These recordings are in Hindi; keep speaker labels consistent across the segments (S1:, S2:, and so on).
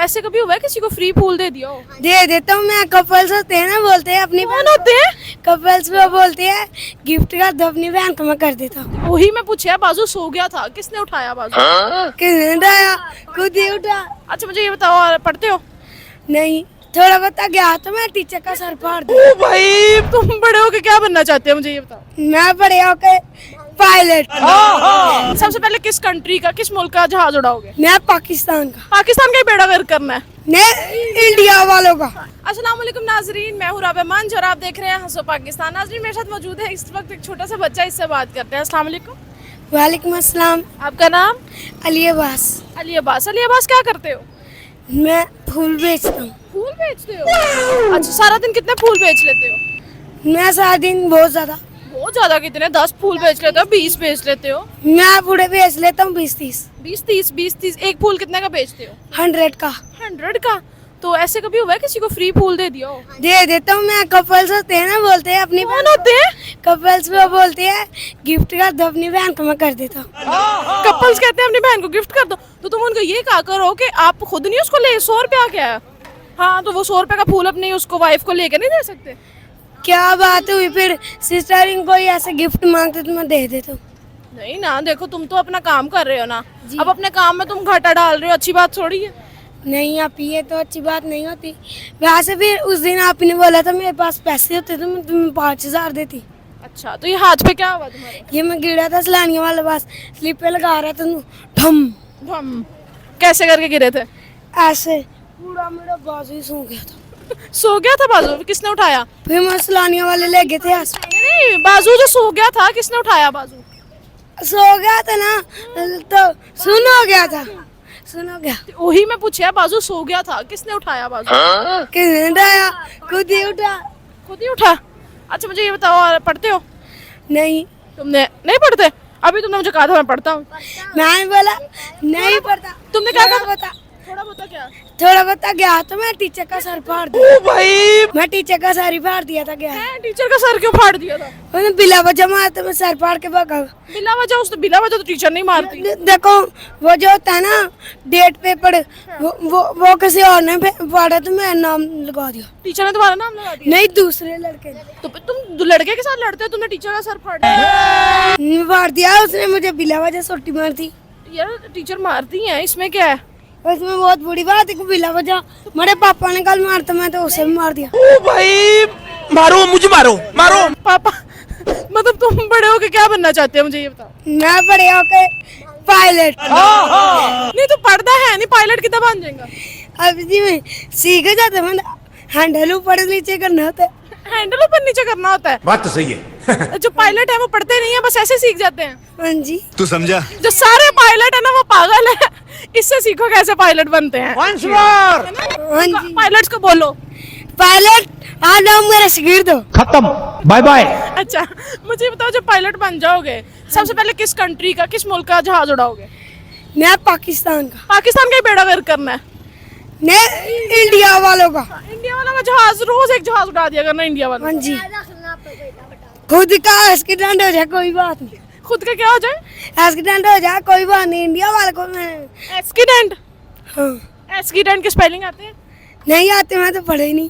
S1: ऐसे कभी हुआ है किसी को फ्री फूल दे दिया हो?
S2: दे देता हूँ मैं। कपल्स होते हैं ना, बोलते हैं अपनी
S1: कौन होते हैं?
S2: कपल्स वो बोलते हैं गिफ्ट कर दो अपनी बहन को, मैं कर देता हूँ।
S1: वही मैं पूछा, बाजू सो गया था, किसने उठाया बाजू?
S2: किसने उठाया? खुद ही उठा।
S1: अच्छा मुझे ये बताओ, और पढ़ते हो?
S2: नहीं, थोड़ा बता गया तो मैं टीचर का सर फाड़ दिया।
S1: ओ भाई, तुम बड़े होके क्या बनना चाहते हो, मुझे ये बताओ।
S2: मैं बड़े होके पायलट।
S1: सबसे पहले किस कंट्री का, किस मुल्क का जहाज उड़ाओगे?
S2: मैं पाकिस्तान का।
S1: पाकिस्तान का ही बेड़ा गर्क करना है।
S2: मैं इंडिया वालों का।
S1: अस्सलाम वालेकुम नाजरीन, मैं हूँ राबे मंज और आप देख रहे हैं हंसो पाकिस्तान। नाजरीन मेरे साथ मौजूद है इस वक्त एक छोटा सा बच्चा, इससे बात करते हैं। अस्सलाम वालेकुम।
S2: वालेकुम अस्सलाम।
S1: आपका नाम?
S2: अली अब्बास।
S1: अली अब्बास। अली अब्बास क्या करते हो?
S2: मैं फूल बेचता हूँ।
S1: फूल बेचते हो? अच्छा, सारा दिन कितने फूल बेच लेते हो?
S2: मैं सारा दिन बहुत ज्यादा।
S1: बहुत ज्यादा। कितने? 10 फूल बेच लेते हो? 20 बेच लेते हो?
S2: मैं पूरे बेच लेता हूँ 20-30।
S1: 20-30 एक फूल कितने का बेचते हो?
S2: 100 का।
S1: 100 का? तो ऐसे कभी हुआ है किसी को फ्री फूल दे दिया हो?
S2: दे देता हूँ मैं। कपल्स होते हैं ना, बोलते हैं अपनी
S1: कौन होते हैं?
S2: कपल्स वो बोलते हैं गिफ्ट कर दो अपनी बहन को, मैं कर देता हूँ।
S1: कपल्स कहते हैं अपनी बहन को गिफ्ट कर दो, तो तुम उनको ये कहा करो कि आप खुद नहीं उसको ले, 100 रुपया क्या है? हाँ, तो वो 100 रुपए का फूल अपनी उसको वाइफ को लेके नहीं दे सकते?
S2: क्या बात हुई फिर? सिस्टर इनको ऐसे गिफ्ट मांगते तो मैं दे देता हूँ।
S1: नहीं ना, देखो तुम तो अपना काम कर रहे हो ना, अब अपने काम में तुम घाटा डाल रहे हो, अच्छी बात थोड़ी है।
S2: नहीं आप, ये तो अच्छी बात नहीं होती। वैसे फिर उस दिन आपने बोला था मेरे पास पैसे होते तो मैं तुम्हें 5000 देती।
S1: अच्छा, तो ये हाथ पे क्या हुआ तुम्हारे?
S2: ये मैं गिरा था सलानिया वाले पास, स्लिप पे लगा रहा था, ठम
S1: हम कैसे करके गिरे थे?
S2: ऐसे पूरा मेरा बाजू ही सो गया था।
S1: सो गया था बाजू? किसने उठाया?
S2: फिर मैं सलानिया वाले ले गए थे ऐसे।
S1: नहीं, बाजू जो सो गया था किसने उठाया बाजू?
S2: सो गया था ना तो सुन हो गया था। सुन हो गया।
S1: वही मैं पूछा, बाजू सो गया था, किसने उठाया बाजू?
S2: किसने उठाया? खुद ही उठा।
S1: खुद ही उठा। अच्छा मुझे ये बताओ, और पढ़ते हो?
S2: नहीं,
S1: तुमने नहीं पढ़ते? अभी तुमने मुझे कहा था मैं पढ़ता हूँ।
S2: मैंने बोला नहीं पढ़ता।
S1: तुमने क्या
S2: थोड़ा
S1: कहा?
S2: बता।
S1: थोड़ा बता क्या?
S2: थोड़ा बता गया तो मैं टीचर का सर फाड़ दिया।
S1: ओ भाई,
S2: मैं टीचर का सर ही फाड़ दिया था। गया
S1: मैं टीचर का सर क्यों फाड़ दिया था?
S2: उन्हें बिला वजह मारा तो मैं सर फाड़ के भागा।
S1: बिला वजह? उसने बिला वजह तो टीचर नहीं मारती।
S2: देखो वो जो होता है ना डेट पेपर, वो किसी और ने फाड़ा तो मैं नाम लगा दिया।
S1: टीचर ने तुम्हारा नाम लगा दिया?
S2: नहीं, दूसरे लड़के ने।
S1: तो तुम लड़के के साथ लड़ते हो, तुमने टीचर का सर फाड़ दिया?
S2: फाड़ दिया उसने, मुझे बिला वजह सोटी मार दी।
S1: यार टीचर मारती हैं, इसमें क्या है?
S2: उसमें बहुत बुरी बात है कि बिला वजह मेरे पापा ने कल मारता, मैं तो उसे भी मार दिया।
S3: ओ भाई, मारो मुझे, मारो मारो।
S1: पापा मतलब तुम बड़े होके क्या बनना चाहते हो, मुझे ये बताओ।
S2: मैं बड़े होके पायलट।
S1: नहीं तो पढ़ता है नहीं, पायलट कितना बन जाएगा?
S2: अब जी मैं सीख जाता, मैं हैंडल ऊपर नीचे करना होता है।
S1: हैंडल ऊपर नीचे करना होता है?
S3: बात तो सही है।
S1: जो पायलट है वो पढ़ते नहीं है, बस ऐसे सीख जाते हैं।
S2: हाँ जी।
S3: तू समझा?
S1: जो सारे पायलट है ना वो पागल है, इससे सीखो कैसे पायलट बनते हैं।
S2: हाँ जी।
S1: पायलट्स को बोलो।
S2: पायलट आ जाओ मेरे शिगिर्द हो।
S3: खत्म, बाय बाय।
S1: अच्छा मुझे ये बताओ, जब पायलट बन जाओगे सबसे पहले किस कंट्री का, किस मुल्क का जहाज उड़ाओगे?
S2: मैं पाकिस्तान का।
S1: पाकिस्तान का ही बेड़ा गर्क करना है?
S2: मैं इंडिया वालों का।
S1: इंडिया वाला का जहाज, रोज एक जहाज उड़ा दिया करना इंडिया वाला।
S2: हाँ जी। खुद का एक्सीडेंट हो जाए कोई बात नहीं।
S1: खुद का क्या हो जाए?
S2: एक्सीडेंट हो जाए कोई बात नहीं, इंडिया वाले को मैं।
S1: एक्सीडेंट?
S2: हाँ।
S1: एक्सीडेंट के स्पेलिंग आते हैं?
S2: नहीं आते, मैं तो पढ़े ही नहीं।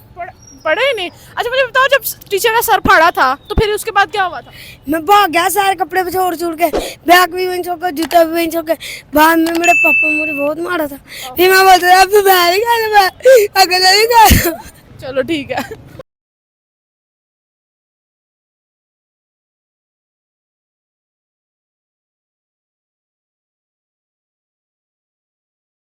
S1: पढ़े ही नहीं? अच्छा मुझे बताओ, जब टीचर का सर फाड़ा था तो फिर उसके बाद क्या हुआ था?
S2: मैं भाग गया सारे कपड़े पे छोड़ के, बैग भी वहीं छोड़ के, जूता भी वहीं छोड़ के। बाद में मेरे पापा मुझे बहुत मारा था। फिर मैं बोलता था अब तो बैग ही गया, अगले ही गया।
S1: चलो ठीक है।